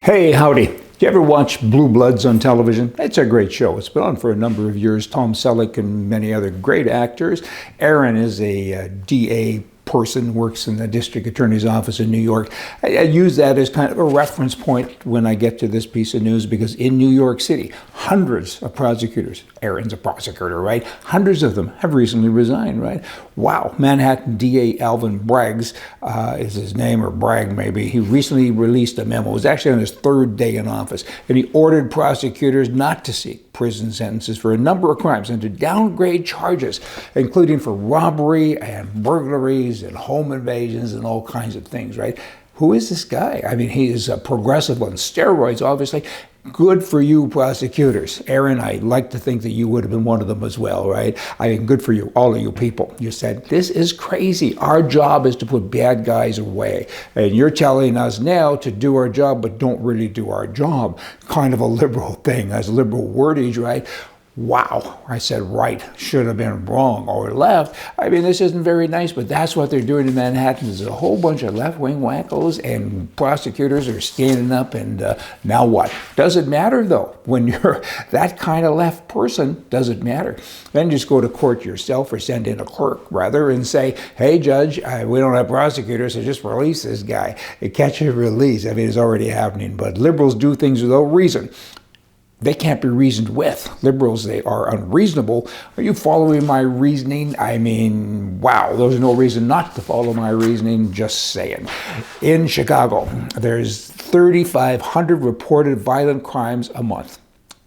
Hey, howdy. Do you ever watch Blue Bloods on television? It's a great show. It's been on for a number of years. Tom Selleck and many other great actors. Aaron is a DA person, works in the district attorney's office in New York. I use that as kind of a reference point when I get to this piece of news, because in New York City, hundreds of prosecutors, Aaron's a prosecutor, right? Hundreds of them have recently resigned, right? Wow. Manhattan DA Alvin Bragg is his name, or Bragg maybe. He recently released a memo. It was actually on his third day in office, and he ordered prosecutors not to seek prison sentences for a number of crimes and to downgrade charges, including for robbery and burglaries and home invasions and all kinds of things, right? Who is this guy? I mean, he is a progressive on steroids, obviously. Good for you, prosecutors. Aaron, I like to think that you would have been one of them as well, right? I mean, good for you, all of you people. You said, this is crazy. Our job is to put bad guys away. And you're telling us now to do our job, but don't really do our job. Kind of a liberal thing, as liberal wordage, right? Wow, I said right, should have been wrong, or left. I mean, this isn't very nice, but that's what they're doing in Manhattan. There's a whole bunch of left-wing wackos, and prosecutors are standing up, and now what? Does it matter, though? When you're that kind of left person, does it matter? Then just go to court yourself, or send in a clerk, rather, and say, hey, judge, we don't have prosecutors, so just release this guy. Catch and release. I mean, it's already happening, but liberals do things without reason. They can't be reasoned with. Liberals, they are unreasonable. Are you following my reasoning? I mean, wow, there's no reason not to follow my reasoning, just saying. In Chicago, there's 3,500 reported violent crimes a month.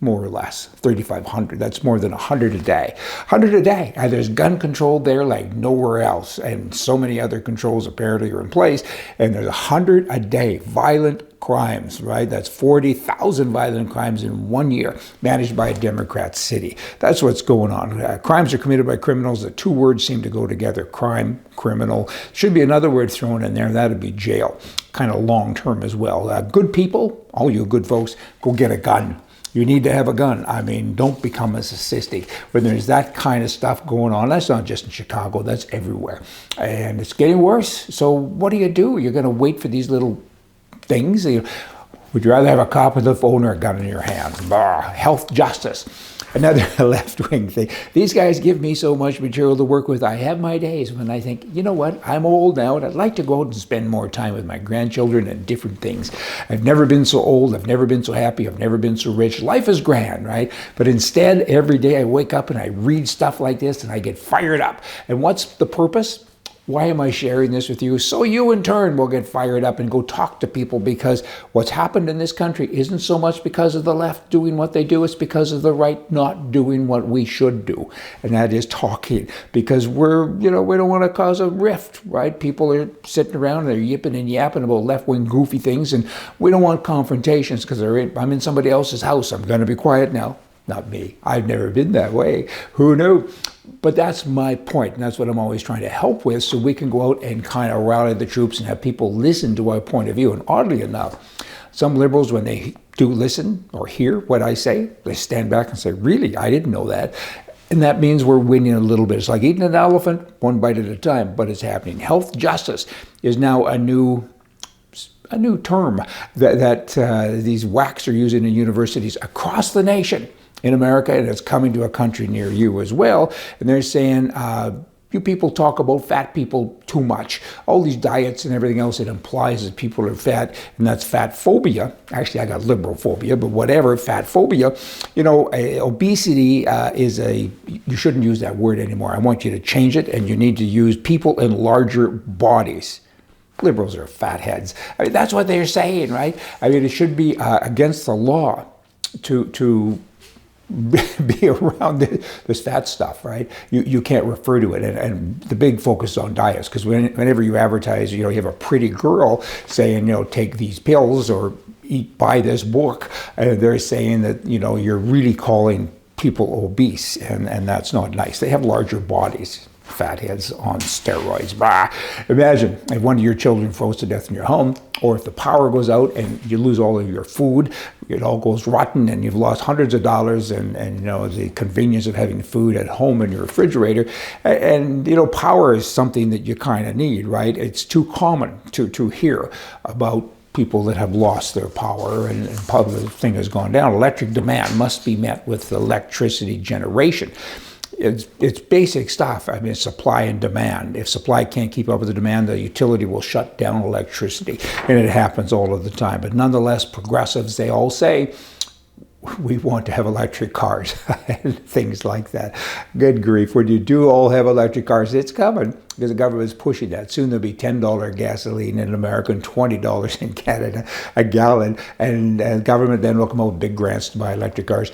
More or less, 3,500. That's more than 100 a day. 100 a day. And there's gun control there like nowhere else. And so many other controls apparently are in place. And there's 100 a day violent crimes, right? That's 40,000 violent crimes in 1 year, managed by a Democrat city. That's what's going on. Crimes are committed by criminals. The two words seem to go together. Crime, criminal. Should be another word thrown in there. That would be jail. Kind of long term as well. Good people, all you good folks, go get a gun. You need to have a gun. I mean, don't become a sadistic. When there's that kind of stuff going on, that's not just in Chicago, that's everywhere. And it's getting worse. So what do? You're going to wait for these little things? Would you rather have a cop on the phone or a gun in your hand? Health justice. Another left-wing thing. These guys give me so much material to work with. I have my days when I think, you know what, I'm old now and I'd like to go out and spend more time with my grandchildren and different things. I've never been so old. I've never been so happy. I've never been so rich. Life is grand, right? But instead, every day I wake up and I read stuff like this and I get fired up. And what's the purpose? Why am I sharing this with you? So you in turn will get fired up and go talk to people, because what's happened in this country isn't so much because of the left doing what they do, it's because of the right not doing what we should do. And that is talking, because we don't want to cause a rift, right? People are sitting around and they're yipping and yapping about left-wing goofy things, and we don't want confrontations because I'm in somebody else's house. I'm going to be quiet now. Not me. I've never been that way. Who knew? But that's my point, and that's what I'm always trying to help with, so we can go out and kind of rally the troops and have people listen to our point of view. And oddly enough, some liberals, when they do listen or hear what I say, they stand back and say, really, I didn't know that. And that means we're winning a little bit. It's like eating an elephant, one bite at a time, but it's happening. Health justice is now a new term that these whacks are using in universities across the nation. In America, and it's coming to a country near you as well. And they're saying, you people talk about fat people too much. All these diets and everything else, it implies that people are fat, and that's fat phobia. Actually, I got liberal phobia, but whatever, fat phobia. Obesity you shouldn't use that word anymore. I want you to change it, and you need to use people in larger bodies. Liberals are fatheads. I mean, that's what they're saying, right? I mean, it should be against the law to be around this fat stuff, right? You can't refer to it. And the big focus is on diets, because whenever you advertise, you have a pretty girl saying, take these pills or buy this book, they're saying that, you're really calling people obese, and that's not nice. They have larger bodies. Fatheads on steroids. Bah. Imagine if one of your children froze to death in your home, or if the power goes out and you lose all of your food, it all goes rotten and you've lost hundreds of dollars, and the convenience of having food at home in your refrigerator. And power is something that you kind of need, right? It's too common to hear about people that have lost their power and the thing has gone down. Electric demand must be met with electricity generation. It's basic stuff. I mean, supply and demand. If supply can't keep up with the demand, the utility will shut down electricity. And it happens all of the time. But nonetheless, progressives, they all say, we want to have electric cars and things like that. Good grief. When you do all have electric cars, it's coming because the government's pushing that. Soon there'll be $10 gasoline in America and $20 in Canada a gallon. And the government then will come out with big grants to buy electric cars.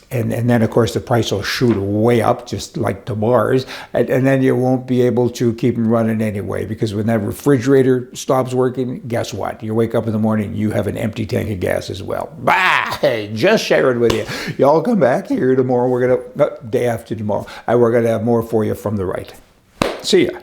And then, of course, the price will shoot way up, just like to Mars. And then you won't be able to keep them running anyway, because when that refrigerator stops working, guess what? You wake up in the morning, you have an empty tank of gas as well. Bah! Hey, just sharing with you. Y'all come back here tomorrow. Day after tomorrow. We're going to have more for you from the right. See ya.